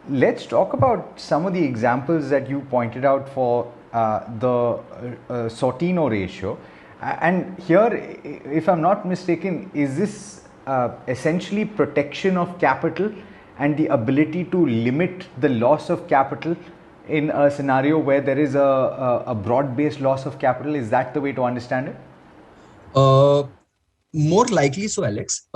Let's talk about some of the examples that you pointed out for the Sortino ratio. And here, if I'm not mistaken, is this essentially protection of capital and the ability to limit the loss of capital in a scenario where there is a broad-based loss of capital? Is that the way to understand it? More likely so, Alex.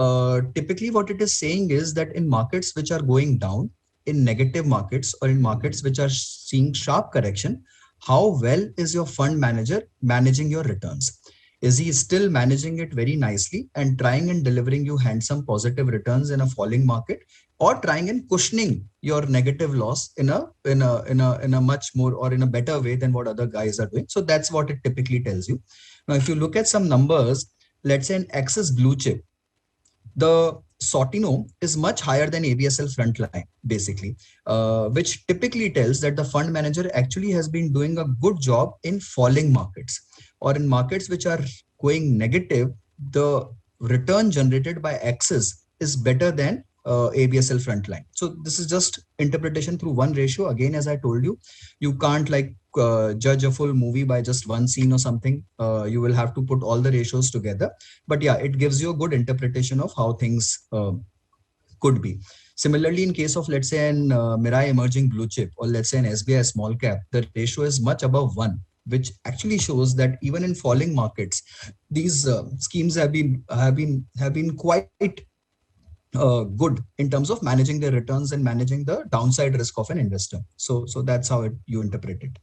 Typically, what it is saying is that in markets which are going down, in negative markets, or in markets which are seeing sharp correction, how well is your fund manager managing your returns? Is he still managing it very nicely and trying and delivering you handsome positive returns in a falling market, or trying and cushioning your negative loss in a much more or in a better way than what other guys are doing? So that's what it typically tells you. Now, if you look at some numbers, let's say an Axis blue chip, the Sortino is much higher than ABSL frontline, basically, which typically tells that the fund manager actually has been doing a good job in falling markets, or in markets which are going negative. The return generated by Axis is better than ABSL frontline. So this is just interpretation through one ratio. Again, as I told you, you can't judge a full movie by just one scene or something. You will have to put all the ratios together. But yeah, it gives you a good interpretation of how things could be. Similarly, in case of, let's say, an Mirai emerging blue chip, or let's say an SBI small cap, the ratio is much above one, which actually shows that even in falling markets, these schemes have been quite good in terms of managing their returns and managing the downside risk of an investor. So that's how you interpret it.